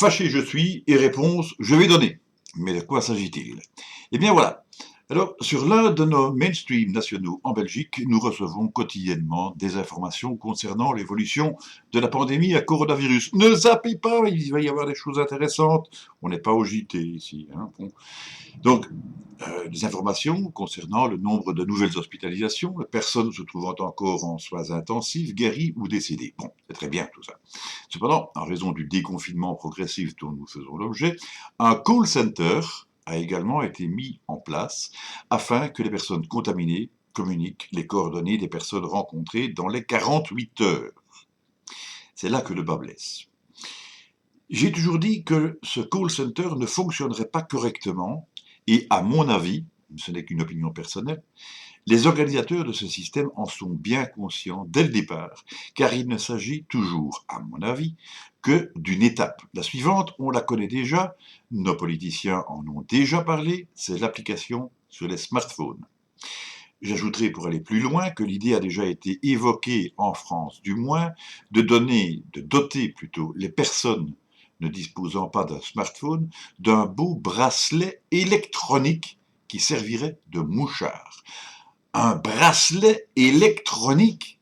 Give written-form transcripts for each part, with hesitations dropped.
Fâché je suis et réponse je vais donner. Mais de quoi s'agit-il? Eh bien voilà. Alors, sur l'un de nos mainstreams nationaux en Belgique, nous recevons quotidiennement des informations concernant l'évolution de la pandémie à coronavirus. Ne zappez pas, il va y avoir des choses intéressantes. On n'est pas au JT ici. Hein. Bon. Donc, des informations concernant le nombre de nouvelles hospitalisations, les personnes se trouvant encore en soins intensifs, guéries ou décédées. Bon, c'est très bien tout ça. Cependant, en raison du déconfinement progressif dont nous faisons l'objet, un call center a également été mis en place afin que les personnes contaminées communiquent les coordonnées des personnes rencontrées dans les 48 heures. C'est là que le bas blesse. J'ai toujours dit que ce call center ne fonctionnerait pas correctement et, à mon avis, ce n'est qu'une opinion personnelle, les organisateurs de ce système en sont bien conscients dès le départ, car il ne s'agit toujours, à mon avis, que d'une étape. La suivante, on la connaît déjà, nos politiciens en ont déjà parlé, c'est l'application sur les smartphones. J'ajouterai pour aller plus loin que l'idée a déjà été évoquée en France, du moins, de doter plutôt les personnes ne disposant pas d'un smartphone d'un beau bracelet électronique qui servirait de mouchard. Un bracelet électronique,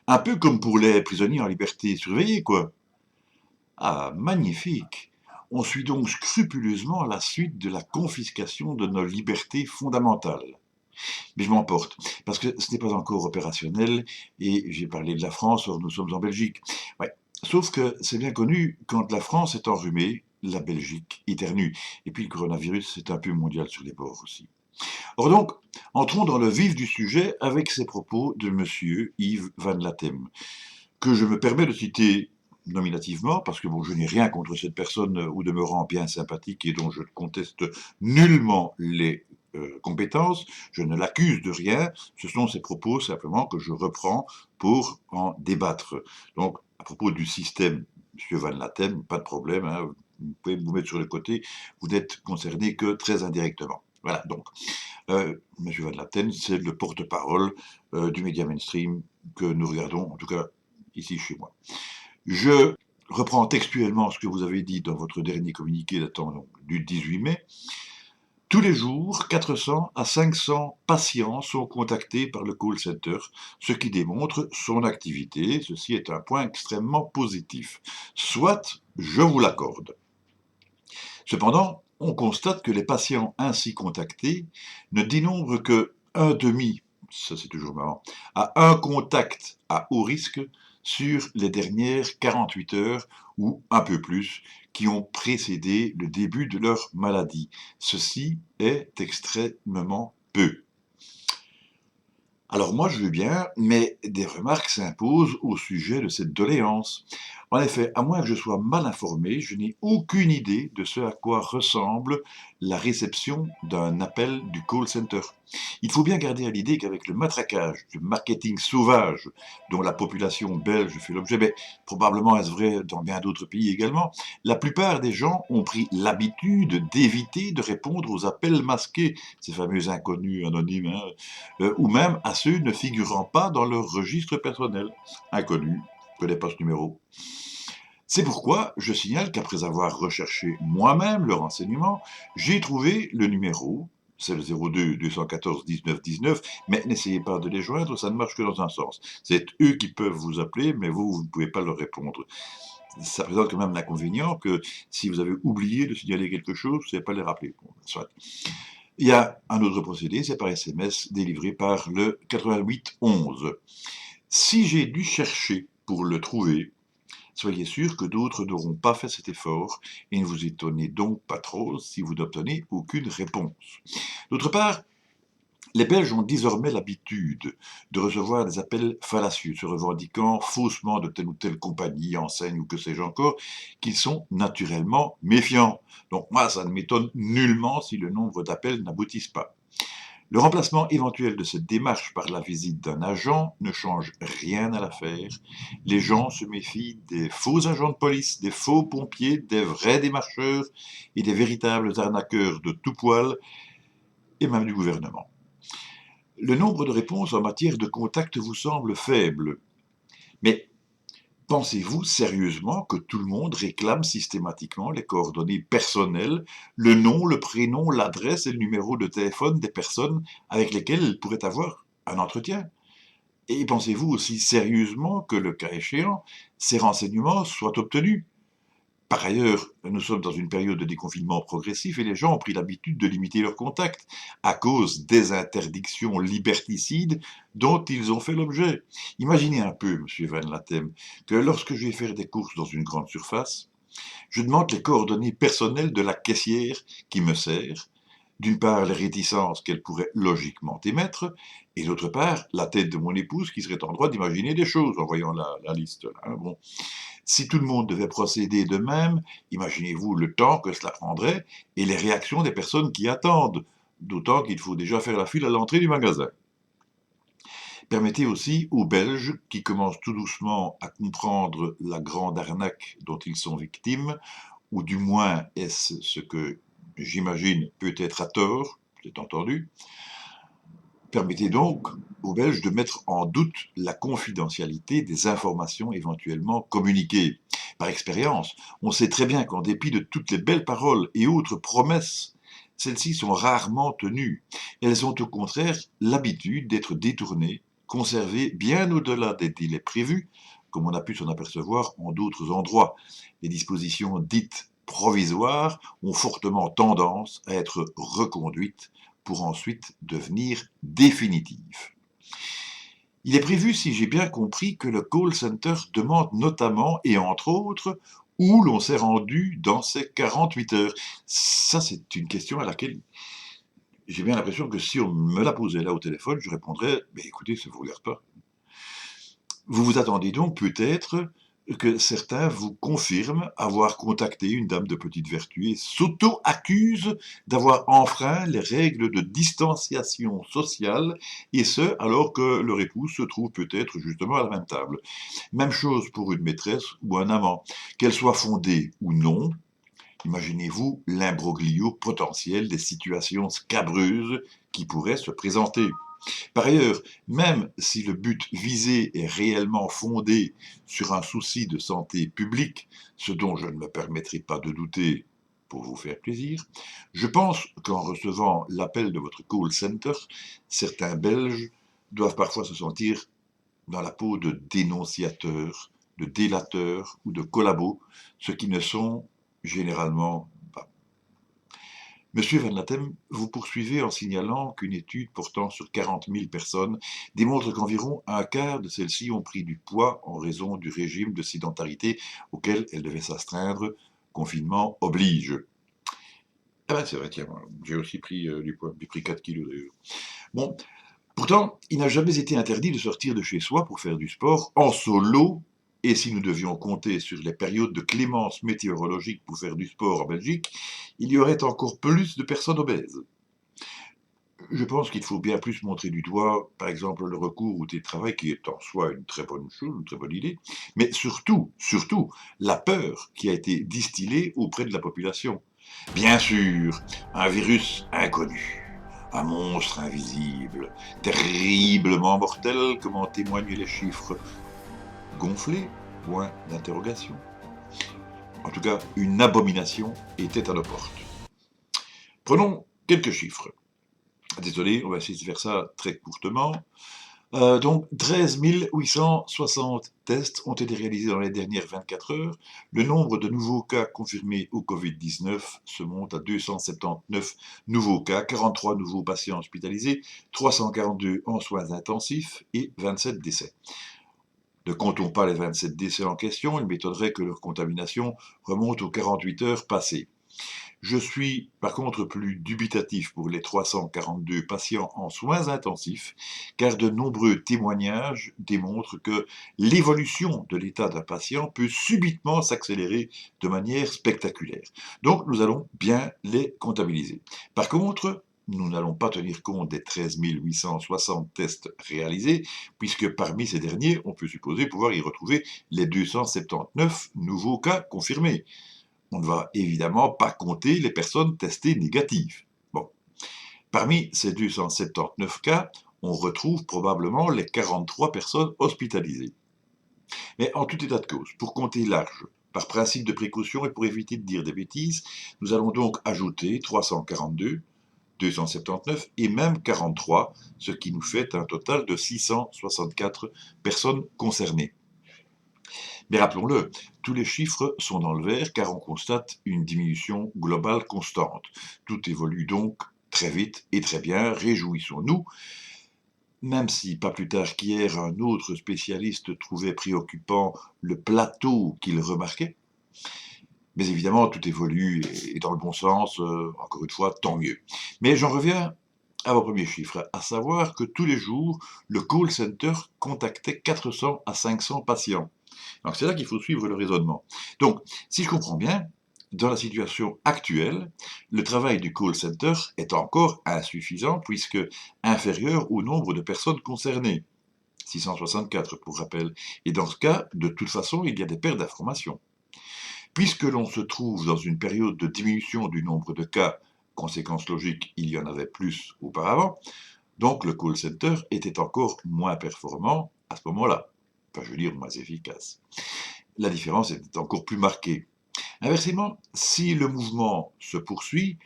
un peu comme pour les prisonniers en liberté surveillée, quoi. Ah, magnifique. On suit donc scrupuleusement la suite de la confiscation de nos libertés fondamentales. Mais je m'emporte, parce que ce n'est pas encore opérationnel, et j'ai parlé de la France, or nous sommes en Belgique. Ouais. Sauf que c'est bien connu, quand la France est enrhumée, la Belgique éternue. Et puis le coronavirus, c'est un peu mondial sur les bords aussi. Or donc, entrons dans le vif du sujet avec ces propos de monsieur Yves Van Latem, que je me permets de citer nominativement, parce que bon, je n'ai rien contre cette personne au demeurant bien sympathique et dont je ne conteste nullement les compétences, je ne l'accuse de rien, ce sont ses propos simplement que je reprends pour en débattre. Donc, à propos du système, monsieur Van Latem, pas de problème, hein, vous pouvez vous mettre sur le côté, vous n'êtes concerné que très indirectement. Voilà, donc, M. Van Laten, c'est le porte-parole du média mainstream que nous regardons, en tout cas ici chez moi. Je reprends textuellement ce que vous avez dit dans votre dernier communiqué datant donc, du 18 mai. Tous les jours, 400 à 500 patients sont contactés par le call center, ce qui démontre son activité. Ceci est un point extrêmement positif. Soit, je vous l'accorde. Cependant, on constate que les patients ainsi contactés ne dénombrent que un demi, ça c'est toujours marrant, à un contact à haut risque sur les dernières 48 heures ou un peu plus qui ont précédé le début de leur maladie. Ceci est extrêmement peu. Alors moi je veux bien, mais des remarques s'imposent au sujet de cette doléance. En effet, à moins que je sois mal informé, je n'ai aucune idée de ce à quoi ressemble la réception d'un appel du call center. Il faut bien garder à l'idée qu'avec le matraquage du marketing sauvage dont la population belge fait l'objet, mais probablement est-ce vrai dans bien d'autres pays également, la plupart des gens ont pris l'habitude d'éviter de répondre aux appels masqués, ces fameux inconnus anonymes, hein, ou même à ceux ne figurant pas dans leur registre personnel. Inconnu, je connais pas ce numéro. C'est pourquoi je signale qu'après avoir recherché moi-même le renseignement, j'ai trouvé le numéro, c'est le 02 214 19 19, mais n'essayez pas de les joindre, ça ne marche que dans un sens. C'est eux qui peuvent vous appeler, mais vous ne pouvez pas leur répondre. Ça présente quand même l'inconvénient que si vous avez oublié de signaler quelque chose, vous ne savez pas les rappeler. Bon, soit. Il y a un autre procédé, c'est par SMS délivré par le 8811. Si j'ai dû chercher pour le trouver, soyez sûr que d'autres n'auront pas fait cet effort et ne vous étonnez donc pas trop si vous n'obtenez aucune réponse. D'autre part, les Belges ont désormais l'habitude de recevoir des appels fallacieux, se revendiquant faussement de telle ou telle compagnie, enseigne ou que sais-je encore, qu'ils sont naturellement méfiants. Donc moi, ça ne m'étonne nullement si le nombre d'appels n'aboutissent pas. Le remplacement éventuel de cette démarche par la visite d'un agent ne change rien à l'affaire. Les gens se méfient des faux agents de police, des faux pompiers, des vrais démarcheurs et des véritables arnaqueurs de tout poil, et même du gouvernement. Le nombre de réponses en matière de contact vous semble faible, mais Pensez-vous sérieusement que tout le monde réclame systématiquement les coordonnées personnelles, le nom, le prénom, l'adresse et le numéro de téléphone des personnes avec lesquelles ils pourraient avoir un entretien? Et pensez-vous aussi sérieusement que, le cas échéant, ces renseignements soient obtenus? Par ailleurs, nous sommes dans une période de déconfinement progressif et les gens ont pris l'habitude de limiter leurs contacts à cause des interdictions liberticides dont ils ont fait l'objet. Imaginez un peu, Monsieur Van Latem, que lorsque je vais faire des courses dans une grande surface, je demande les coordonnées personnelles de la caissière qui me sert, d'une part les réticences qu'elle pourrait logiquement émettre, et d'autre part la tête de mon épouse qui serait en droit d'imaginer des choses en voyant la liste. Là, hein. Bon. Si tout le monde devait procéder de même, imaginez-vous le temps que cela prendrait et les réactions des personnes qui attendent, d'autant qu'il faut déjà faire la file à l'entrée du magasin. Permettez aussi aux Belges, qui commencent tout doucement à comprendre la grande arnaque dont ils sont victimes, ou du moins est-ce ce que j'imagine peut être à tort, c'est entendu, permettez donc aux Belges de mettre en doute la confidentialité des informations éventuellement communiquées. Par expérience, on sait très bien qu'en dépit de toutes les belles paroles et autres promesses, celles-ci sont rarement tenues. Elles ont au contraire l'habitude d'être détournées, conservées bien au-delà des délais prévus, comme on a pu s'en apercevoir en d'autres endroits. Les dispositions dites provisoires ont fortement tendance à être reconduites pour ensuite devenir définitive. Il est prévu, si j'ai bien compris, que le call center demande notamment, et entre autres, où l'on s'est rendu dans ces 48 heures. Ça, c'est une question à laquelle j'ai bien l'impression que si on me la posait là au téléphone, je répondrais, mais écoutez, ça ne vous regarde pas. Vous vous attendez donc peut-être que certains vous confirment avoir contacté une dame de petite vertu et s'auto-accusent d'avoir enfreint les règles de distanciation sociale, et ce, alors que leur épouse se trouve peut-être justement à la même table. Même chose pour une maîtresse ou un amant. Qu'elle soit fondée ou non, imaginez-vous l'imbroglio potentiel des situations scabreuses qui pourraient se présenter. Par ailleurs, même si le but visé est réellement fondé sur un souci de santé publique, ce dont je ne me permettrai pas de douter pour vous faire plaisir, je pense qu'en recevant l'appel de votre call center, certains Belges doivent parfois se sentir dans la peau de dénonciateurs, de délateurs ou de collabos, ce qui ne sont généralement pas. Monsieur Van Latem, vous poursuivez en signalant qu'une étude portant sur 40 000 personnes démontre qu'environ un quart de celles-ci ont pris du poids en raison du régime de sédentarité auquel elles devaient s'astreindre. Confinement oblige. Ah ben c'est vrai, tiens, j'ai aussi pris du poids, j'ai pris 4 kilos d'ailleurs. Bon, pourtant, il n'a jamais été interdit de sortir de chez soi pour faire du sport en solo, et si nous devions compter sur les périodes de clémence météorologique pour faire du sport en Belgique, il y aurait encore plus de personnes obèses. Je pense qu'il faut bien plus montrer du doigt, par exemple, le recours au télétravail, qui est en soi une très bonne chose, une très bonne idée, mais surtout, la peur qui a été distillée auprès de la population. Bien sûr, un virus inconnu, un monstre invisible, terriblement mortel, comme en témoignent les chiffres gonflés, point d'interrogation. En tout cas, une abomination était à nos portes. Prenons quelques chiffres. Désolé, on va essayer de faire ça très courtement. Donc 13 860 tests ont été réalisés dans les dernières 24 heures. Le nombre de nouveaux cas confirmés au Covid-19 se monte à 279 nouveaux cas, 43 nouveaux patients hospitalisés, 342 en soins intensifs et 27 décès. Ne comptons pas les 27 décès en question, il m'étonnerait que leur contamination remonte aux 48 heures passées. Je suis par contre plus dubitatif pour les 342 patients en soins intensifs, car de nombreux témoignages démontrent que l'évolution de l'état d'un patient peut subitement s'accélérer de manière spectaculaire. Donc nous allons bien les comptabiliser. Par contre, nous n'allons pas tenir compte des 13 860 tests réalisés, puisque parmi ces derniers, on peut supposer pouvoir y retrouver les 279 nouveaux cas confirmés. On ne va évidemment pas compter les personnes testées négatives. Bon. Parmi ces 279 cas, on retrouve probablement les 43 personnes hospitalisées. Mais en tout état de cause, pour compter large, par principe de précaution et pour éviter de dire des bêtises, nous allons donc ajouter 342, 279 et même 43, ce qui nous fait un total de 664 personnes concernées. Mais rappelons-le, tous les chiffres sont dans le vert car on constate une diminution globale constante. Tout évolue donc très vite et très bien, réjouissons-nous, même si pas plus tard qu'hier un autre spécialiste trouvait préoccupant le plateau qu'il remarquait. Mais évidemment, tout évolue et dans le bon sens, encore une fois, tant mieux. Mais j'en reviens à vos premiers chiffres, à savoir que tous les jours, le call center contactait 400 à 500 patients. Donc c'est là qu'il faut suivre le raisonnement. Donc, si je comprends bien, dans la situation actuelle, le travail du call center est encore insuffisant puisque inférieur au nombre de personnes concernées. 664 pour rappel. Et dans ce cas, de toute façon, il y a des pertes d'informations. Puisque l'on se trouve dans une période de diminution du nombre de cas, conséquence logique, il y en avait plus auparavant, donc le call center était encore moins performant à ce moment-là. Enfin, je veux dire, moins efficace. La différence était encore plus marquée. Inversement, si le mouvement se poursuit,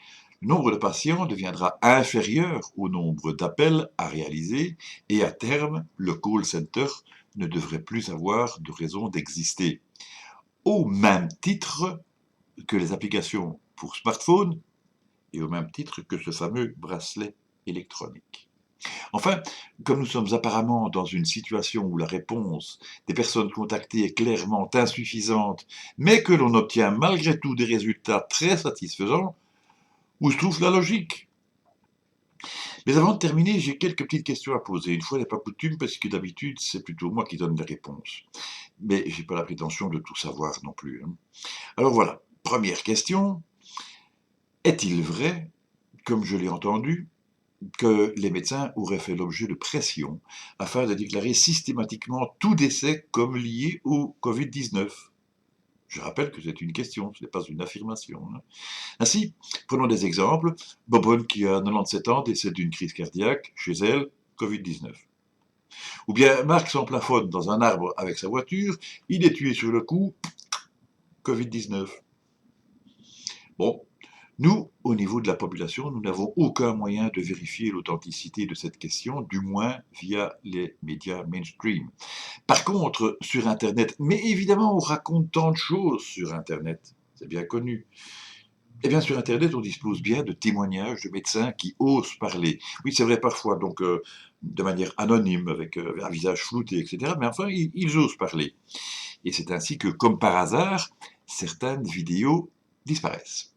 le nombre de patients deviendra inférieur au nombre d'appels à réaliser et à terme, le call center ne devrait plus avoir de raison d'exister. Au même titre que les applications pour smartphone et au même titre que ce fameux bracelet électronique. Enfin, comme nous sommes apparemment dans une situation où la réponse des personnes contactées est clairement insuffisante, mais que l'on obtient malgré tout des résultats très satisfaisants, où se trouve la logique? Mais avant de terminer, j'ai quelques petites questions à poser. Une fois n'est pas coutume, parce que d'habitude, c'est plutôt moi qui donne les réponses. Mais j'ai pas la prétention de tout savoir non plus. Alors voilà, première question. Est-il vrai, comme je l'ai entendu, que les médecins auraient fait l'objet de pression afin de déclarer systématiquement tout décès comme lié au Covid-19? Je rappelle que c'est une question, ce n'est pas une affirmation. Ainsi, prenons des exemples. Bobonne, qui a 97 ans, décède d'une crise cardiaque, chez elle, Covid-19. Ou bien Marc s'emplafonne dans un arbre avec sa voiture, il est tué sur le coup, Covid-19. Bon, nous, au niveau de la population, nous n'avons aucun moyen de vérifier l'authenticité de cette question, du moins via les médias mainstream. Par contre, sur Internet, mais évidemment, on raconte tant de choses sur Internet, c'est bien connu. Eh bien, sur Internet, on dispose bien de témoignages de médecins qui osent parler. Oui, c'est vrai parfois, donc de manière anonyme, avec un visage flouté, etc. Mais enfin, ils osent parler. Et c'est ainsi que, comme par hasard, certaines vidéos disparaissent.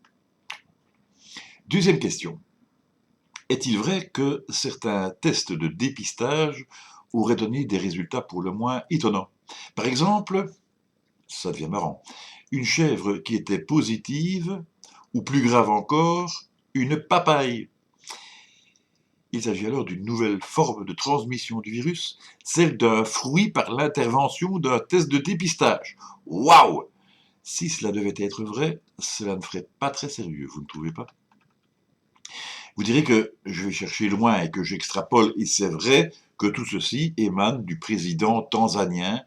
Deuxième question. Est-il vrai que certains tests de dépistage auraient donné des résultats pour le moins étonnants? Par exemple, ça devient marrant, une chèvre qui était positive, ou plus grave encore, une papaye. Il s'agit alors d'une nouvelle forme de transmission du virus, celle d'un fruit par l'intervention d'un test de dépistage. Waouh! Si cela devait être vrai, cela ne ferait pas très sérieux, vous ne trouvez pas? Vous direz que je vais chercher loin et que j'extrapole, et c'est vrai que tout ceci émane du président tanzanien,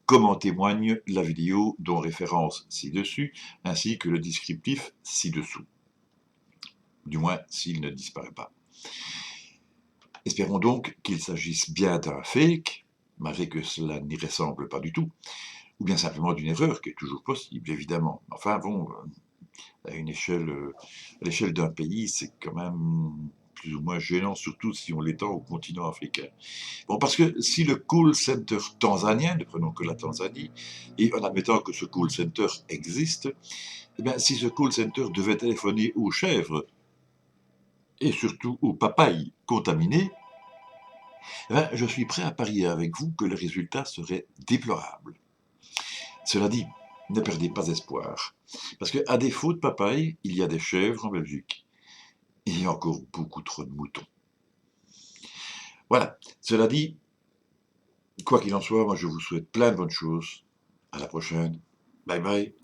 comme en témoigne la vidéo dont référence ci-dessus, ainsi que le descriptif ci-dessous. Du moins, s'il ne disparaît pas. Espérons donc qu'il s'agisse bien d'un fake, malgré que cela n'y ressemble pas du tout, ou bien simplement d'une erreur, qui est toujours possible, évidemment. Enfin bon, à l'échelle d'un pays, c'est quand même plus ou moins gênant, surtout si on l'étend au continent africain. Bon, parce que si le call center tanzanien, ne prenons que la Tanzanie, et en admettant que ce call center existe, eh bien, si ce call center devait téléphoner aux chèvres, et surtout aux papayes contaminées, eh bien, je suis prêt à parier avec vous que le résultat serait déplorable. Cela dit, ne perdez pas espoir, parce qu'à défaut de papaye, il y a des chèvres en Belgique. Et il y a encore beaucoup trop de moutons. Voilà, cela dit, quoi qu'il en soit, moi je vous souhaite plein de bonnes choses. À la prochaine. Bye bye.